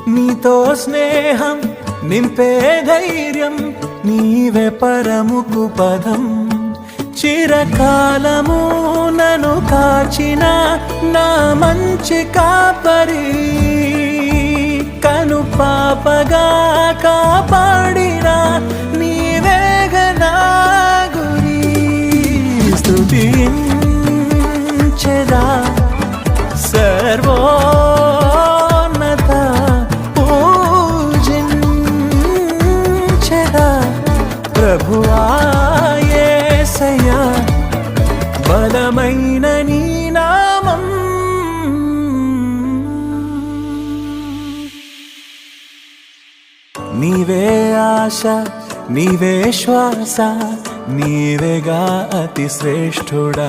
నీతో స్నేహం నింపే ధైర్యం నీవే పరముకు పదం చిరకాలము నన్ను కాచిన నా మంచి కాపరి కను పాపగా కాపాడిన నీవేగనా గురి స్తుతించెదా సర్వోన్నత పూజించెదా ప్రభువా యేసయ్యా బలమైన నీ నామం నీవే ఆశ నీవే శ్వాస నీవేగా అతి శ్రేష్ఠుడా